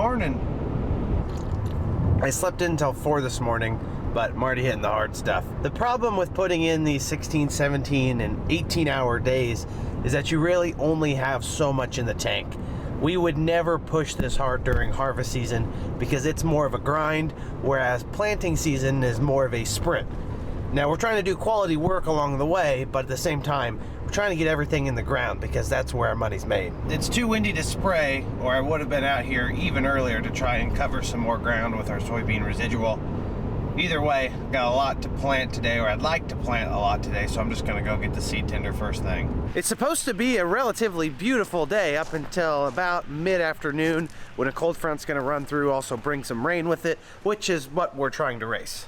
Morning. I slept in until 4 this morning, but I'm already hitting the hard stuff. The problem with putting in these 16, 17, and 18-hour days is that you really only have so much in the tank. We would never push this hard during harvest season because it's more of a grind, whereas planting season is more of a sprint. Now, we're trying to do quality work along the way, but at the same time, we're trying to get everything in the ground because that's where our money's made. It's too windy to spray, or I would have been out here even earlier to try and cover some more ground with our soybean residual. Either way, got a lot to plant today, or I'd like to plant a lot today, so I'm just gonna go get the seed tender first thing. It's supposed to be a relatively beautiful day up until about mid-afternoon when a cold front's gonna run through, also bring some rain with it, which is what we're trying to race.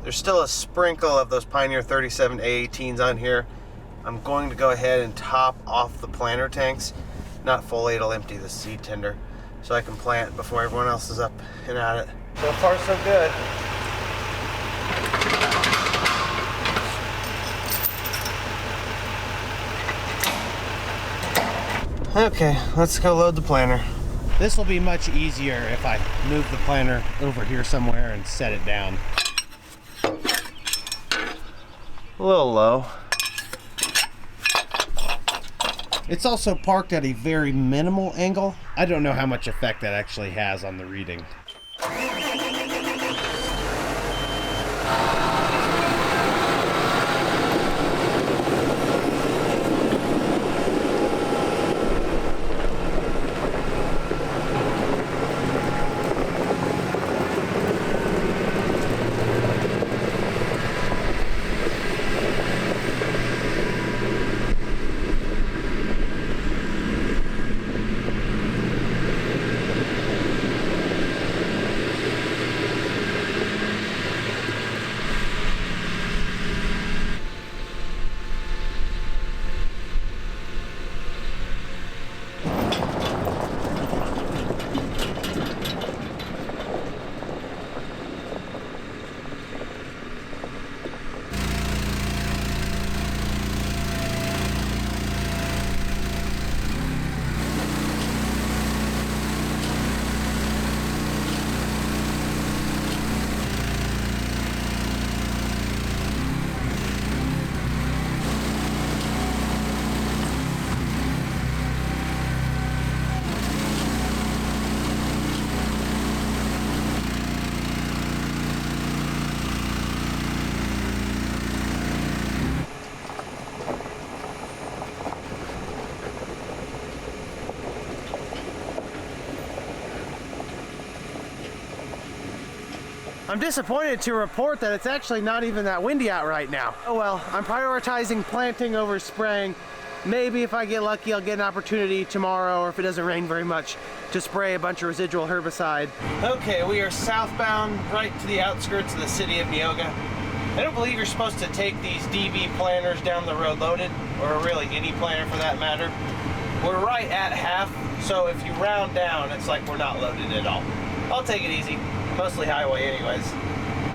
There's still a sprinkle of those Pioneer 37 A18s on here. I'm going to go ahead and top off the planter tanks. Not fully, it'll empty the seed tender so I can plant before everyone else is up and at it. So far, so good. Okay, let's go load the planter. This will be much easier if I move the planter over here somewhere and set it down. A little low. It's also parked at a very minimal angle. I don't know how much effect that actually has on the reading. I'm disappointed to report that it's actually not even that windy out right now. Oh well, I'm prioritizing planting over spraying. Maybe if I get lucky, I'll get an opportunity tomorrow, or if it doesn't rain very much, to spray a bunch of residual herbicide. Okay, we are southbound right to the outskirts of the city of Neoga. I don't believe you're supposed to take these DB planters down the road loaded, or really any planter for that matter. We're right at half, so if you round down, it's like we're not loaded at all. I'll take it easy. Mostly highway anyways.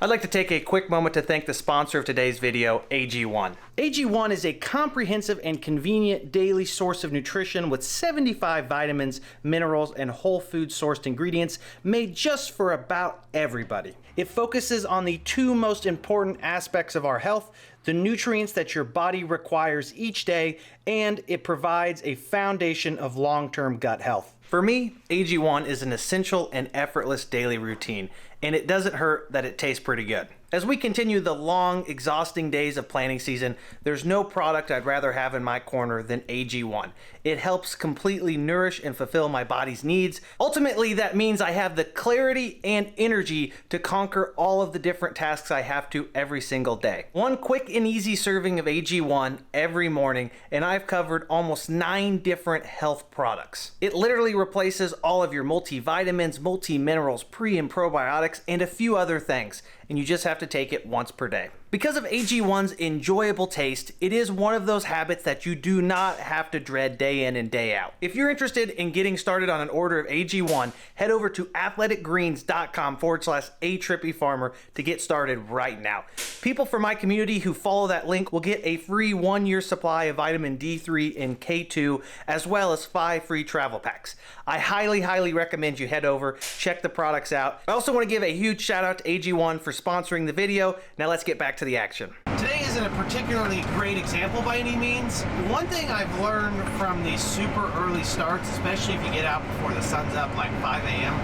I'd like to take a quick moment to thank the sponsor of today's video, AG1. AG1 is a comprehensive and convenient daily source of nutrition with 75 vitamins, minerals, and whole food sourced ingredients made just for about everybody. It focuses on the two most important aspects of our health, the nutrients that your body requires each day, and it provides a foundation of long-term gut health. For me, AG1 is an essential and effortless daily routine, and it doesn't hurt that it tastes pretty good. As we continue the long, exhausting days of planting season, there's no product I'd rather have in my corner than AG1. It helps completely nourish and fulfill my body's needs. Ultimately, that means I have the clarity and energy to conquer all of the different tasks I have to every single day. One quick and easy serving of AG1 every morning, and I've covered almost 9 different health products. It literally replaces all of your multivitamins, multi-minerals, pre and probiotics, and a few other things, and you just have to take it once per day. Because of AG1's enjoyable taste, it is one of those habits that you do not have to dread day in and day out. If you're interested in getting started on an order of AG1, head over to athleticgreens.com/aTrippyFarmer to get started right now. People from my community who follow that link will get a free 1-year supply of vitamin D3 and K2, as well as 5 free travel packs. I highly recommend you head over, check the products out. I also want to give a huge shout out to AG1 for sponsoring the video. Now let's get back to the action. Today isn't a particularly great example by any means. One thing I've learned from these super early starts, especially if you get out before the sun's up like 5 a.m.,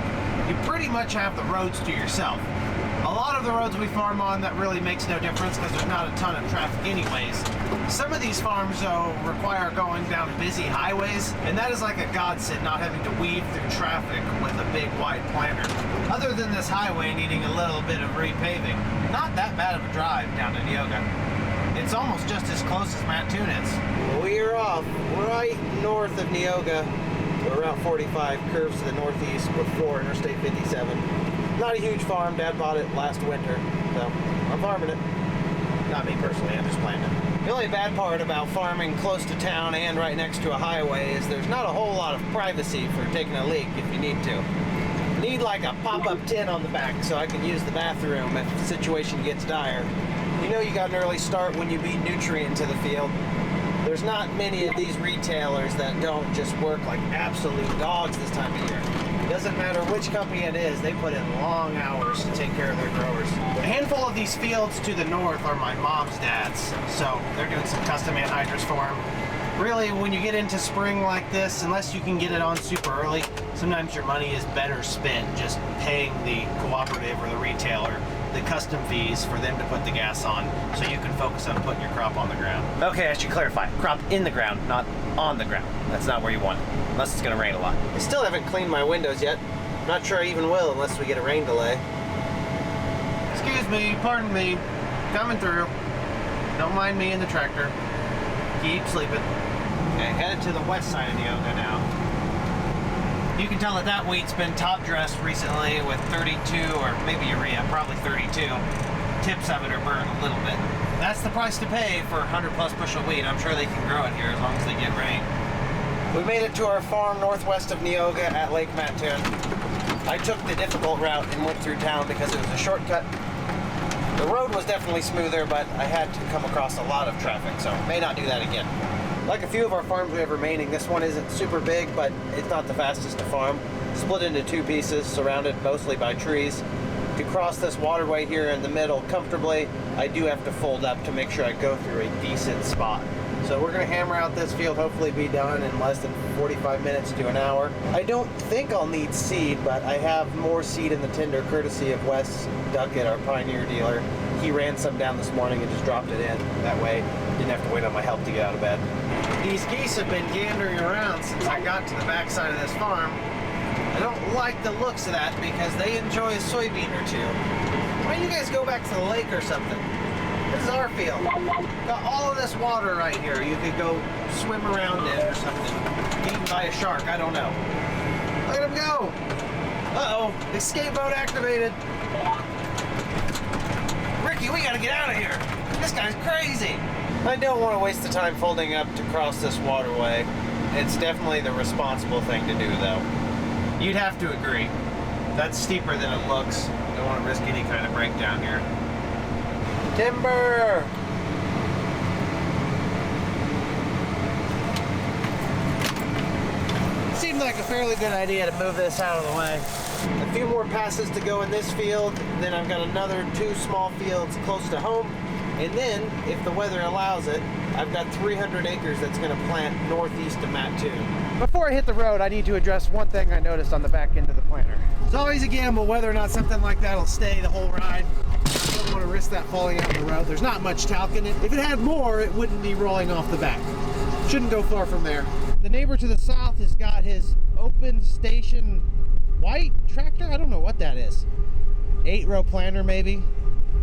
you pretty much have the roads to yourself. A lot of the roads we farm on, that really makes no difference because there's not a ton of traffic anyways. Some of these farms, though, require going down busy highways, and that is like a godsend, not having to weave through traffic with a big wide planter. Other than this highway needing a little bit of repaving, not that bad of a drive down to Neoga. It's almost just as close as Mattoon is. We are off right north of Neoga. Route 45 curves to the northeast before Interstate 57. Not a huge farm. Dad bought it last winter, so I'm farming it. Not me personally, I'm just planting it. The only bad part about farming close to town and right next to a highway is there's not a whole lot of privacy for taking a leak if you need to. Need like a pop-up tin on the back so I can use the bathroom if the situation gets dire. You know you got an early start when you beat nutrient to the field. There's not many of these retailers that don't just work like absolute dogs this time of year. It doesn't matter which company it is, they put in long hours to take care of their growers. A handful of these fields to the north are my mom's dad's, so they're doing some custom anhydrous for him. Really, when you get into spring like this, unless you can get it on super early, sometimes your money is better spent just paying the cooperative or the retailer the custom fees for them to put the gas on so you can focus on putting your crop on the ground. Okay, I should clarify. Crop in the ground, not on the ground. That's not where you want it, unless it's gonna rain a lot. I still haven't cleaned my windows yet. I'm not sure I even will unless we get a rain delay. Excuse me, pardon me. Coming through. Don't mind me in the tractor. Keep sleeping. Okay, headed to the west side of Neoga now. You can tell that that wheat's been top dressed recently with 32 or maybe urea, probably 32. Tips of it are burned a little bit. That's the price to pay for 100+ bushel wheat. I'm sure they can grow it here as long as they get rain. We made it to our farm northwest of Neoga at Lake Mattoon. I took the difficult route and went through town because it was a shortcut. The road was definitely smoother, but I had to come across a lot of traffic, so may not do that again. Like a few of our farms we have remaining, this one isn't super big, but it's not the fastest to farm. Split into 2 pieces, surrounded mostly by trees. To cross this waterway here in the middle comfortably, I do have to fold up to make sure I go through a decent spot. So we're gonna hammer out this field, hopefully be done in less than 45 minutes to an hour. I don't think I'll need seed, but I have more seed in the tender courtesy of Wes Duckett, our Pioneer dealer. He ran some down this morning and just dropped it in. That way, didn't have to wait on my help to get out of bed. These geese have been gandering around since I got to the backside of this farm. I don't like the looks of that because they enjoy a soybean or two. Why don't you guys go back to the lake or something? This is our field. Got all of this water right here. You could go swim around it or something. Eaten by a shark, I don't know. Look at him go. Uh-oh, escape mode activated. Ricky, we gotta get out of here. This guy's crazy. I don't want to waste the time folding up to cross this waterway. It's definitely the responsible thing to do, though. You'd have to agree. That's steeper than it looks. Don't want to risk any kind of breakdown here. Timber! Seemed like a fairly good idea to move this out of the way. A few more passes to go in this field, then I've got another 2 small fields close to home, and then, if the weather allows it, I've got 300 acres that's going to plant northeast of Mattoon. Before I hit the road, I need to address one thing I noticed on the back end of the planter. It's always a gamble whether or not something like that will stay the whole ride. I don't want to risk that falling out of the road. There's not much talc in it. If it had more, it wouldn't be rolling off the back. Shouldn't go far from there. The neighbor to the south has got his open station white tractor. I don't know what that is. 8-row planter maybe.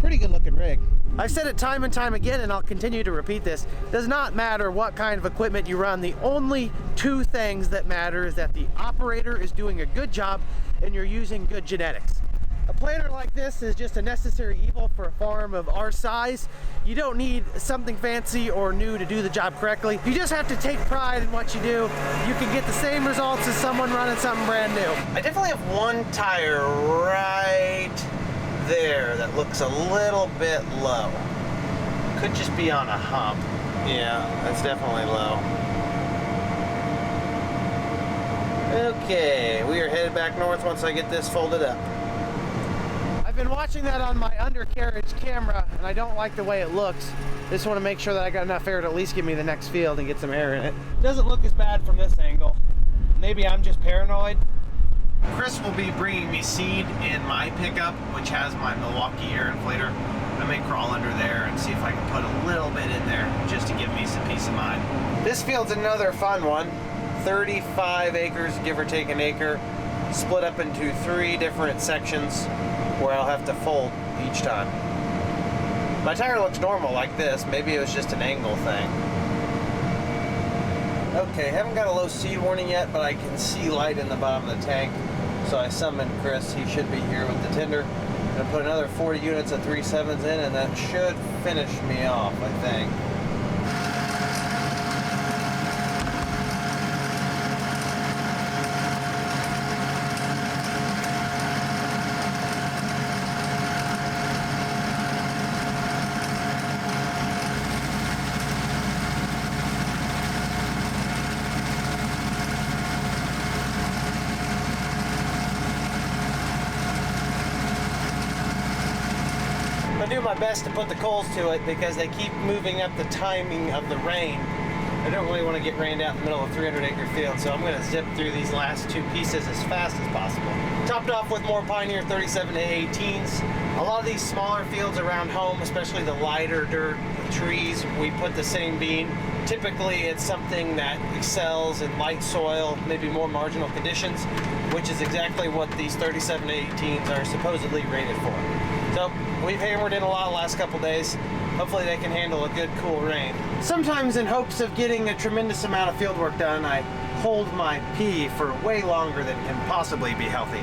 Pretty good looking rig. I've said it time and time again, and I'll continue to repeat this. It does not matter what kind of equipment you run. The only 2 things that matter is that the operator is doing a good job and you're using good genetics. A planter like this is just a necessary evil for a farm of our size. You don't need something fancy or new to do the job correctly. You just have to take pride in what you do. You can get the same results as someone running something brand new. I definitely have one tire right there that looks a little bit low. Could just be on a hump. Yeah, that's definitely low. Okay, we are headed back north once I get this folded up. I've been watching that on my undercarriage camera, and I don't like the way it looks. Just want to make sure that I got enough air to at least give me the next field and get some air in it. Doesn't look as bad from this angle. Maybe I'm just paranoid. Chris will be bringing me seed in my pickup, which has my Milwaukee air inflator. I may crawl under there and see if I can put a little bit in there just to give me some peace of mind. This field's another fun one. 35 acres, give or take an acre, split up into 3 different sections where I'll have to fold each time. My tire looks normal like this. Maybe it was just an angle thing. Okay, haven't got a low seed warning yet, but I can see light in the bottom of the tank. So I summoned Chris. He should be here with the tender. I'm gonna put another 40 units of 3/7s in, and that should finish me off, I think. I do my best to put the coals to it because they keep moving up the timing of the rain. I don't really want to get rained out in the middle of a 300-acre field, so I'm going to zip through these last 2 pieces as fast as possible. Topped off with more Pioneer 37A18s. A lot of these smaller fields around home, especially the lighter dirt trees, we put the same bean. Typically, it's something that excels in light soil, maybe more marginal conditions, which is exactly what these 37A18s are supposedly rated for. So we've hammered in a lot the last couple days. Hopefully they can handle a good cool rain. Sometimes in hopes of getting a tremendous amount of field work done, I hold my pee for way longer than can possibly be healthy.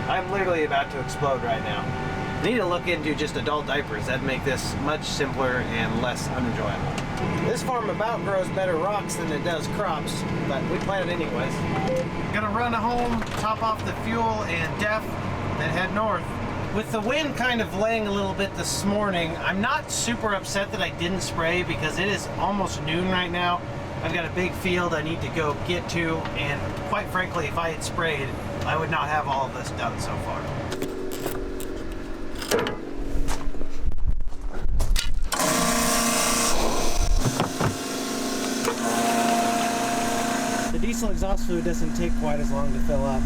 I'm literally about to explode right now. I need to look into just adult diapers. That'd make this much simpler and less unenjoyable. This farm about grows better rocks than it does crops, but we plant it anyways. Gonna run home, top off the fuel and def, then head north. With the wind kind of laying a little bit this morning, I'm not super upset that I didn't spray because it is almost noon right now. I've got a big field I need to go get to, and quite frankly, if I had sprayed, I would not have all of this done so far. The diesel exhaust fluid doesn't take quite as long to fill up.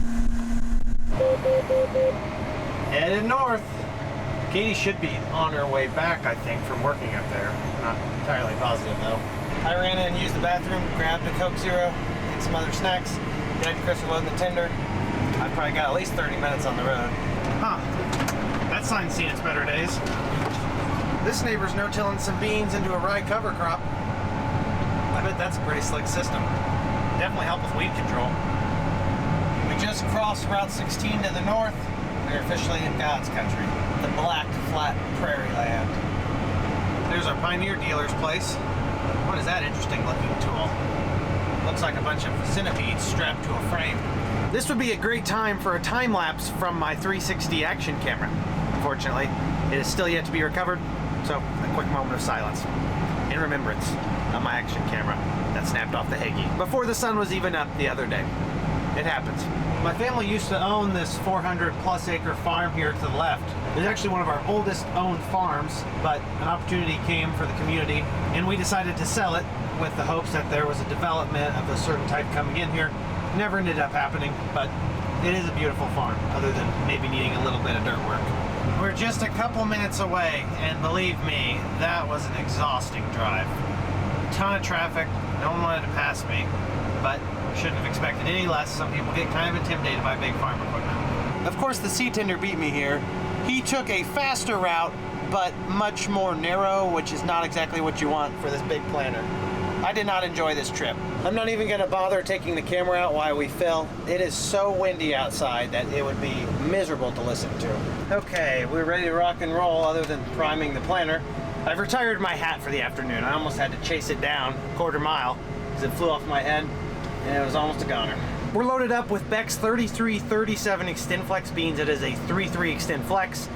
Headed north. Katie should be on her way back, I think, from working up there. Not entirely positive, though. I ran in and used the bathroom, grabbed a Coke Zero, and some other snacks. Dad and Chris are loading the tender. I've probably got at least 30 minutes on the road. Huh. That sign's seen its better days. This neighbor's no-tilling some beans into a rye cover crop. I bet that's a pretty slick system. Definitely help with weed control. We just crossed Route 16 to the north. We're officially in God's country, the black, flat prairie land. There's our Pioneer dealer's place. What is that interesting looking tool? Looks like a bunch of centipedes strapped to a frame. This would be a great time for a time lapse from my 360 action camera. Unfortunately, it is still yet to be recovered, so a quick moment of silence in remembrance of my action camera that snapped off the Hagee before the sun was even up the other day. It happens. My family used to own this 400+ acre farm here to the left. It's actually one of our oldest owned farms, but an opportunity came for the community, and we decided to sell it with the hopes that there was a development of a certain type coming in here. Never ended up happening, but it is a beautiful farm, other than maybe needing a little bit of dirt work. We're just a couple minutes away, and believe me, that was an exhausting drive. A ton of traffic, no one wanted to pass me, but shouldn't have expected any less. Some people get kind of intimidated by big farm equipment. Of course, the seed tender beat me here. He took a faster route, but much more narrow, which is not exactly what you want for this big planter. I did not enjoy this trip. I'm not even gonna bother taking the camera out while we fill. It is so windy outside that it would be miserable to listen to. Okay, we're ready to rock and roll other than priming the planter. I've retired my hat for the afternoon. I almost had to chase it down a quarter mile because it flew off my head and it was almost a goner. We're loaded up with Beck's 3337 XtendFlex beans. It is a 3.3 XtendFlex.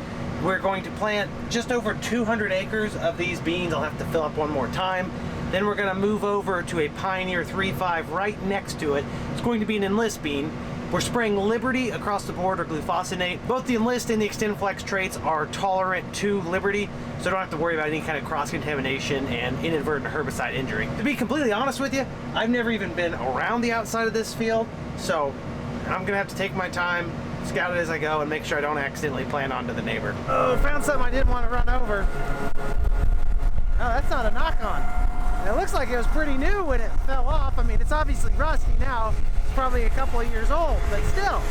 We're going to plant just over 200 acres of these beans. I'll have to fill up one more time. Then we're gonna move over to a Pioneer 3.5 right next to it. It's going to be an Enlist bean. We're spraying Liberty across the board, or glufosinate. Both the Enlist and the XtendFlex traits are tolerant to Liberty, so I don't have to worry about any kind of cross-contamination and inadvertent herbicide injury. To be completely honest with you, I've never even been around the outside of this field, so I'm gonna have to take my time, scout it as I go, and make sure I don't accidentally plant onto the neighbor. Oh, found something I didn't want to run over. Oh, that's not a knock-on. It looks like it was pretty new when it fell off. I mean, it's obviously rusty now. It's probably a couple of years old, but still,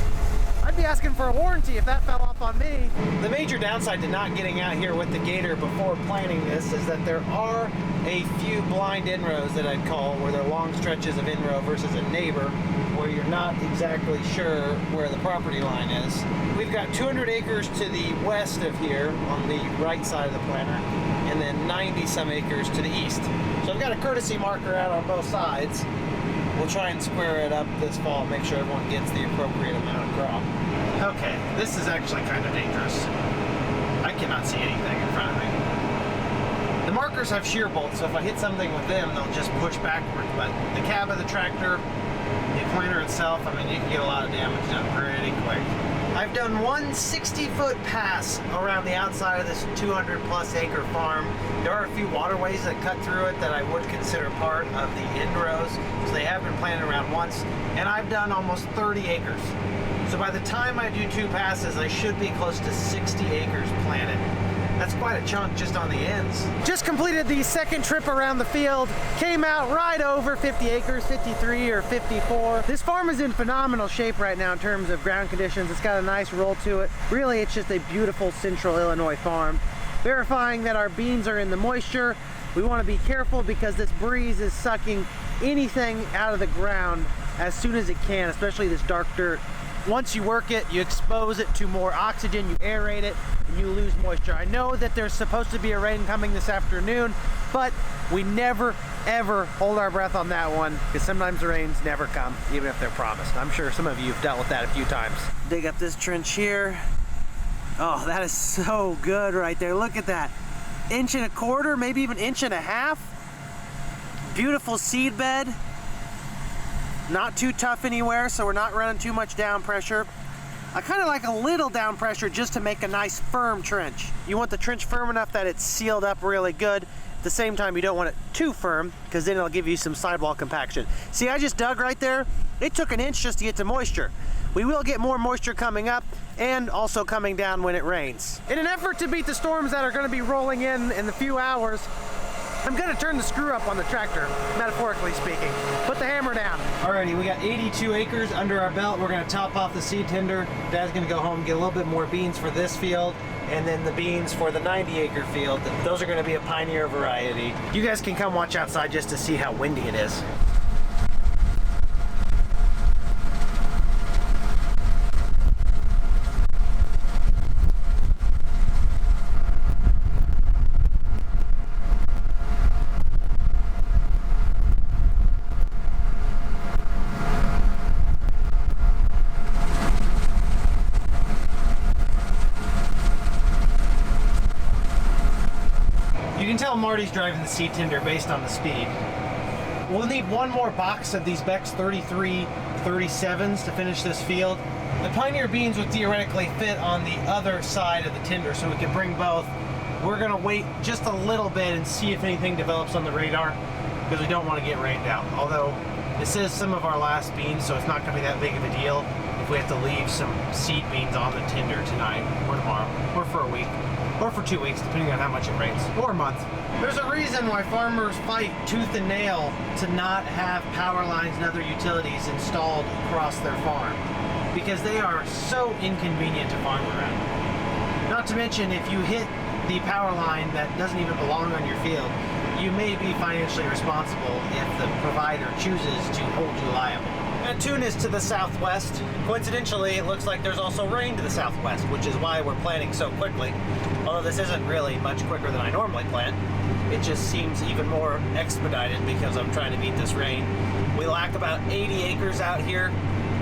I'd be asking for a warranty if that fell off on me. The major downside to not getting out here with the gator before planting this is that there are a few blind inrows that I'd call, where they're long stretches of inrow versus a neighbor, where you're not exactly sure where the property line is. We've got 200 acres to the west of here on the right side of the planter, and then 90 some acres to the east. So I've got a courtesy marker out on both sides. We'll try and square it up this fall, make sure everyone gets the appropriate amount of crop. Okay, this is actually kind of dangerous. I cannot see anything in front of me. The markers have shear bolts, so if I hit something with them, they'll just push backwards. But the cab of the tractor, the planter itself, I mean, you can get a lot of damage done pretty quick. I've done one 60-foot pass around the outside of this 200-plus acre farm. There are a few waterways that cut through it that I would consider part of the inrows, so they have been planted around once, and I've done almost 30 acres. So by the time I do 2 passes, I should be close to 60 acres planted. That's quite a chunk just on the ends. Just completed the second trip around the field. Came out right over 50 acres, 53 or 54. This farm is in phenomenal shape right now in terms of ground conditions. It's got a nice roll to it. Really, it's just a beautiful central Illinois farm. Verifying that our beans are in the moisture. We want to be careful because this breeze is sucking anything out of the ground as soon as it can, especially this dark dirt. Once you work it, you expose it to more oxygen, you aerate it, and you lose moisture. I know that there's supposed to be a rain coming this afternoon, but we never, ever hold our breath on that one, because sometimes the rains never come, even if they're promised. I'm sure some of you have dealt with that a few times. Dig up this trench here. Oh, that is so good right there. Look at that. 1.25 inches, maybe even 1.5 inches. Beautiful seed bed. Not too tough anywhere, so we're not running too much down pressure. I kind of like a little down pressure just to make a nice firm trench. You want the trench firm enough that it's sealed up really good. At the same time, you don't want it too firm, because then it'll give you some sidewall compaction. See, I just dug right there. It took 1 inch just to get to moisture. We will get more moisture coming up and also coming down when it rains. In an effort to beat the storms that are going to be rolling in the few hours, I'm gonna turn the screw up on the tractor, metaphorically speaking. Put the hammer down. Alrighty, we got 82 acres under our belt. We're gonna top off the seed tender. Dad's gonna go home and get a little bit more beans for this field, and then the beans for the 90-acre field. Those are gonna be a Pioneer variety. You guys can come watch outside just to see how windy it is. You can tell Marty's driving the seed tender based on the speed. We'll need one more box of these Beck's 3337s to finish this field. The Pioneer beans would theoretically fit on the other side of the tender, so we could bring both. We're gonna wait just a little bit and see if anything develops on the radar, because we don't want to get rained out. Although this is some of our last beans, so it's not gonna be that big of a deal if we have to leave some seed beans on the tender tonight or tomorrow, or for a week, or for 2 weeks, depending on how much it rains, or a month. There's a reason why farmers fight tooth and nail to not have power lines and other utilities installed across their farm, because they are so inconvenient to farm around. Not to mention, if you hit the power line that doesn't even belong on your field, you may be financially responsible if the provider chooses to hold you liable. Mattoon is to the southwest. Coincidentally, it looks like there's also rain to the southwest, which is why we're planting so quickly. Although this isn't really much quicker than I normally plant. It just seems even more expedited because I'm trying to meet this rain. We lack about 80 acres out here.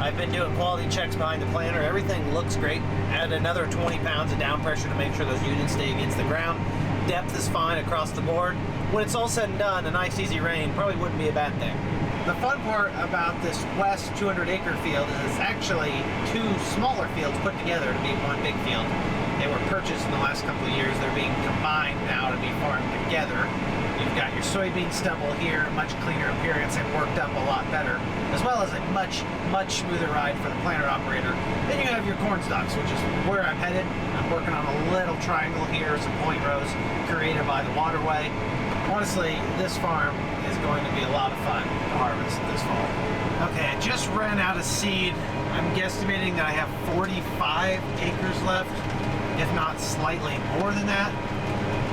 I've been doing quality checks behind the planter. Everything looks great. Added another 20 pounds of down pressure to make sure those units stay against the ground. Depth is fine across the board. When it's all said and done, a nice easy rain probably wouldn't be a bad thing. The fun part about this west 200-acre field is it's actually two smaller fields put together to be one big field. They were purchased in the last couple of years. They're being combined now to be farmed together. You've got your soybean stubble here, much cleaner appearance and worked up a lot better, as well as a much smoother ride for the planter operator. Then you have your corn stalks, which is where I'm headed. I'm working on a little triangle here, some point rows created by the waterway. Honestly, this farm is going to be a lot of fun to harvest this fall. Okay, I just ran out of seed. I'm guesstimating that I have 45 acres left, if not slightly more than that.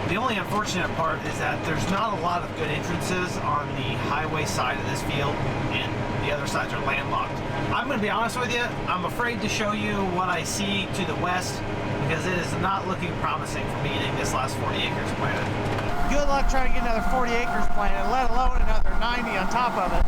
The only unfortunate part is that there's not a lot of good entrances on the highway side of this field, and the other sides are landlocked. I'm going to be honest with you, I'm afraid to show you what I see to the west because it is not looking promising for me getting this last 40 acres planted. Good luck trying to get another 40 acres planted, let alone another 90 on top of it.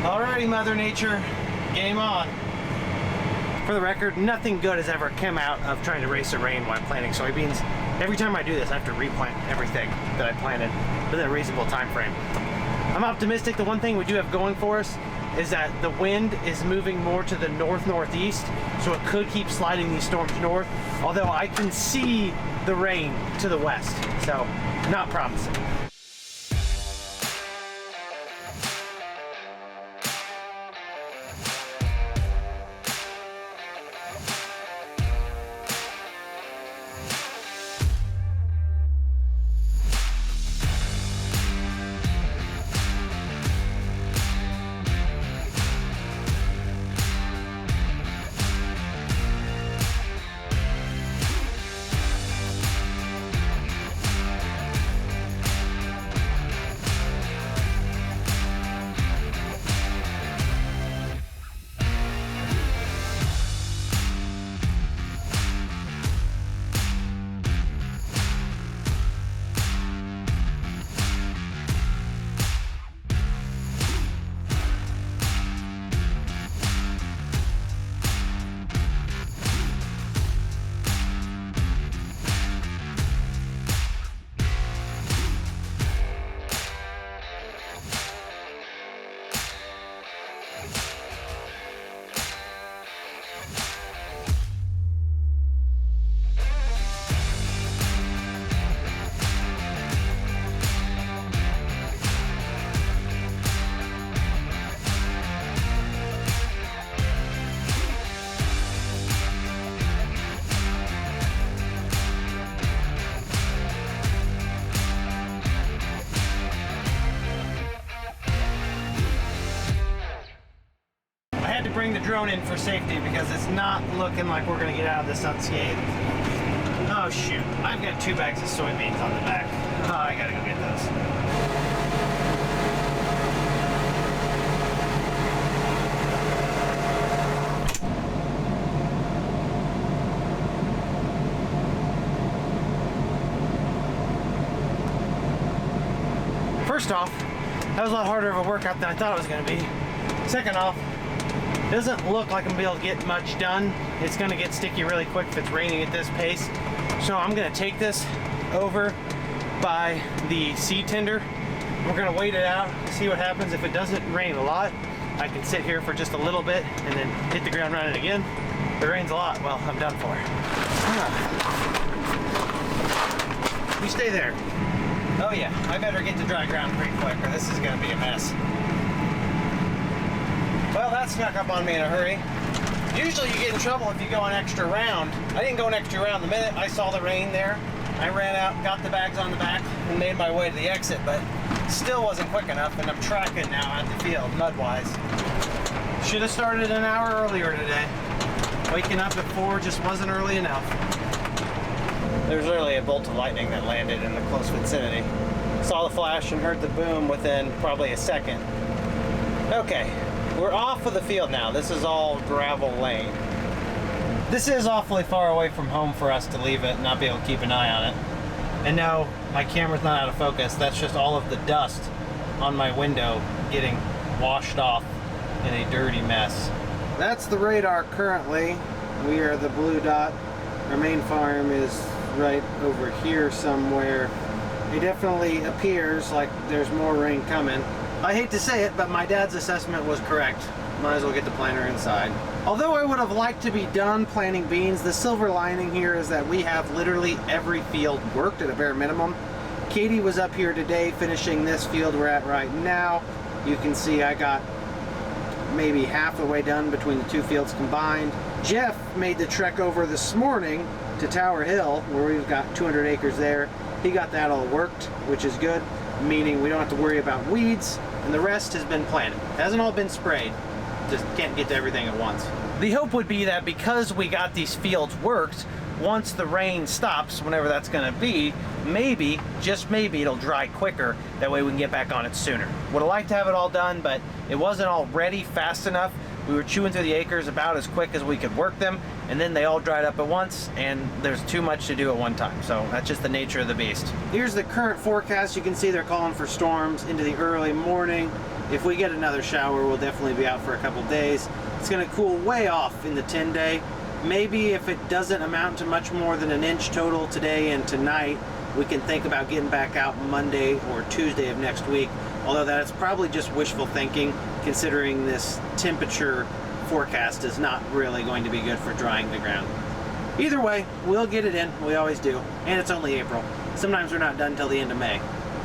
Alrighty, Mother Nature, game on. For the record, nothing good has ever come out of trying to race the rain while planting soybeans. Every time I do this, I have to replant everything that I planted within a reasonable time frame. I'm optimistic. The one thing we do have going for us is that the wind is moving more to the north-northeast, so it could keep sliding these storms north, although I can see the rain to the west, so not promising. Bring the drone in for safety because it's not looking like we're going to get out of this unscathed. Oh shoot, I've got 2 bags of soybeans on the back. Oh, I gotta go get those. First off, that was a lot harder of a workout than I thought it was going to be. Second off, Doesn't look like I'm gonna be able to get much done. It's gonna get sticky really quick if it's raining at this pace. So I'm gonna take this over by the seed tender. We're gonna wait it out, see what happens. If it doesn't rain a lot, I can sit here for just a little bit and then hit the ground running again. If it rains a lot, well, I'm done for. You stay there. Oh yeah, I better get to dry ground pretty quick or this is gonna be a mess. Well, that snuck up on me in a hurry. Usually you get in trouble if you go an extra round. I didn't go an extra round. The minute I saw the rain there, I ran out, got the bags on the back, and made my way to the exit, but still wasn't quick enough, and I'm tracking now at the field, mud-wise. Should have started an hour earlier today. Waking up at 4 just wasn't early enough. There's literally a bolt of lightning that landed in the close vicinity. Saw the flash and heard the boom within probably a second. Okay, we're off of the field now. This is all gravel lane. This is awfully far away from home for us to leave it and not be able to keep an eye on it. And no, my camera's not out of focus. That's just all of the dust on my window getting washed off in a dirty mess. That's the radar currently. We are the blue dot. Our main farm is right over here somewhere. It definitely appears like there's more rain coming. I hate to say it, but my dad's assessment was correct. Might as well get the planter inside. Although I would have liked to be done planting beans, the silver lining here is that we have literally every field worked at a bare minimum. Katie was up here today finishing this field we're at right now. You can see I got maybe half the way done between the two fields combined. Jeff made the trek over this morning to Tower Hill, where we've got 200 acres there. He got that all worked, which is good, meaning we don't have to worry about weeds, and the rest has been planted. It hasn't all been sprayed. Just can't get to everything at once. The hope would be that because we got these fields worked, once the rain stops, whenever that's gonna be, maybe, just maybe, it'll dry quicker. That way we can get back on it sooner. Would have liked to have it all done, but it wasn't all ready fast enough. We were chewing through the acres about as quick as we could work them, and then they all dried up at once, and there's too much to do at one time. So that's just the nature of the beast. Here's the current forecast. You can see they're calling for storms into the early morning. If we get another shower, we'll definitely be out for a couple days. It's gonna cool way off in the 10-day. Maybe if it doesn't amount to much more than an inch total today and tonight, we can think about getting back out Monday or Tuesday of next week. Although that's probably just wishful thinking, considering this temperature forecast is not really going to be good for drying the ground. Either way, we'll get it in. We always do. And it's only April. Sometimes we're not done until the end of May.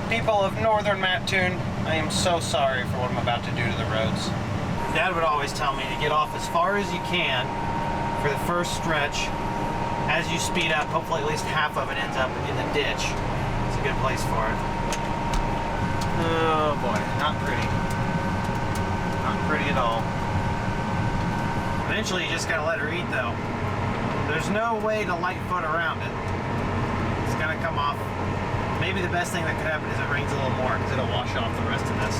People of northern Mattoon, I am so sorry for what I'm about to do to the roads. Dad would always tell me to get off as far as you can for the first stretch. As you speed up, hopefully at least half of it ends up in the ditch. It's a good place for it. Oh boy, not pretty. Not pretty at all. Eventually you just gotta let her eat though. There's no way to light foot around it. It's gonna come off. Maybe the best thing that could happen is it rains a little more because it'll wash off the rest of this.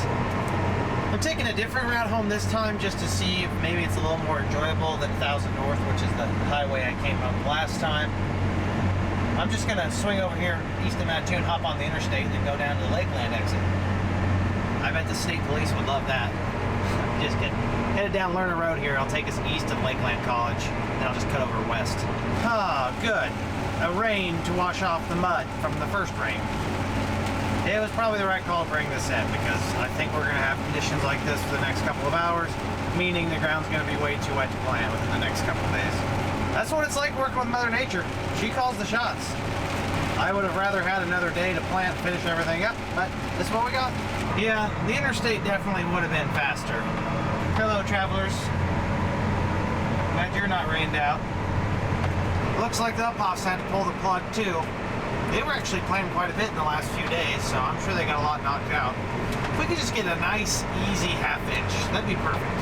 I'm taking a different route home this time just to see if maybe it's a little more enjoyable than 1000 North, which is the highway I came up last time. I'm just gonna swing over here east of Mattoon, hop on the interstate, and then go down to the Lakeland exit. I bet the state police would love that. Just kidding. Headed down Lerner Road here. I'll take us east of Lakeland College, then I'll just cut over west. Ah, good. A rain to wash off the mud from the first rain. It was probably the right call to bring this in because I think we're going to have conditions like this for the next couple of hours, meaning the ground's going to be way too wet to plant within the next couple of days. That's what it's like working with Mother Nature. She calls the shots. I would have rather had another day to plant and finish everything up, but this is what we got. Yeah, the interstate definitely would have been faster. Hello, travelers. Glad you're not rained out. Looks like the up-offs had to pull the plug too. They were actually planting quite a bit in the last few days, so I'm sure they got a lot knocked out. If we could just get a nice, easy ½ inch, that'd be perfect.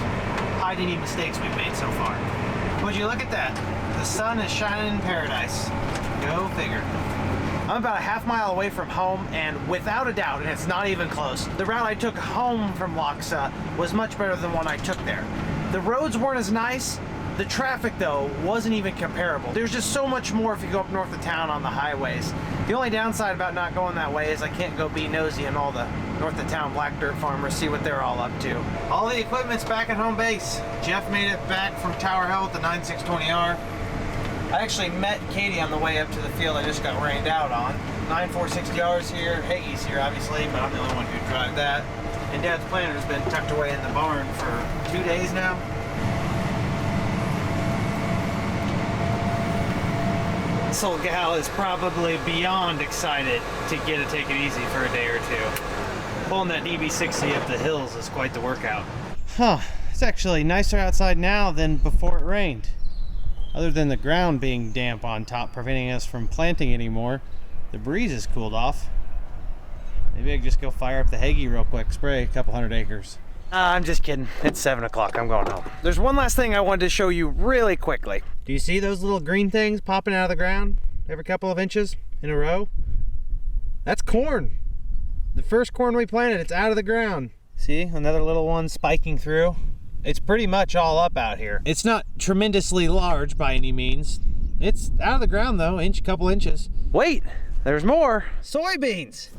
Hide any mistakes we've made so far. Would you look at that? The sun is shining in paradise. Go figure. I'm about a ½ mile away from home, and without a doubt, and it's not even close, the route I took home from Loxa was much better than the one I took there. The roads weren't as nice. The traffic, though, wasn't even comparable. There's just so much more if you go up north of town on the highways. The only downside about not going that way is I can't go be nosy and all the north of town black dirt farmers, see what they're all up to. All the equipment's back at home base. Jeff made it back from Tower Hill with the 9620R. I actually met Katie on the way up to the field I just got rained out on. 9460R's here, Haggie's here obviously, but I'm the only one who drive that. And Dad's planter's been tucked away in the barn for 2 days now. This old gal is probably beyond excited to get to take it easy for a day or two. Pulling that DB60 up the hills is quite the workout. Huh, it's actually nicer outside now than before it rained. Other than the ground being damp on top, preventing us from planting anymore, the breeze has cooled off. Maybe I could just go fire up the Hagee real quick, spray a couple 100 acres. I'm just kidding. It's 7 o'clock. I'm going home. There's one last thing I wanted to show you really quickly. Do you see those little green things popping out of the ground every couple of inches in a row? That's corn. The first corn we planted, it's out of the ground. See, another little one spiking through. It's pretty much all up out here. It's not tremendously large by any means. It's out of the ground though, couple inches. Wait, there's more. Soybeans.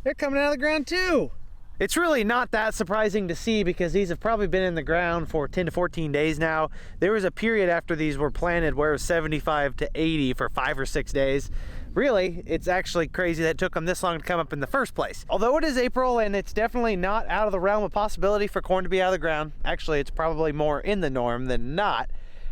They're coming out of the ground too. It's really not that surprising to see because these have probably been in the ground for 10 to 14 days now. There was a period after these were planted where it was 75 to 80 for 5 or 6 days. Really, it's actually crazy that it took them this long to come up in the first place. Although it is April and it's definitely not out of the realm of possibility for corn to be out of the ground. Actually, it's probably more in the norm than not.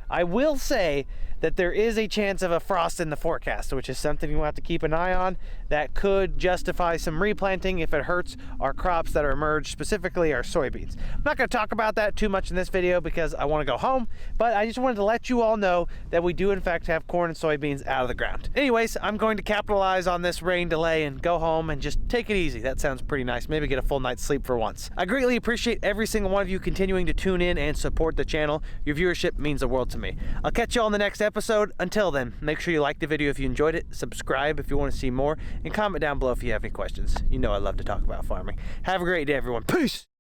I will say that there is a chance of a frost in the forecast, which is something we'll have to keep an eye on. That could justify some replanting if it hurts our crops that are emerged, specifically our soybeans. I'm not going to talk about that too much in this video because I want to go home, but I just wanted to let you all know that we do in fact have corn and soybeans out of the ground. Anyways, I'm going to capitalize on this rain delay and go home and just take it easy. That sounds pretty nice. Maybe get a full night's sleep for once. I greatly appreciate every single one of you continuing to tune in and support the channel. Your viewership means the world to me. I'll catch you all in the next episode. Until then, make sure you like the video if you enjoyed it, subscribe if you want to see more, and comment down below if you have any questions. You know I love to talk about farming. Have a great day, everyone. Peace!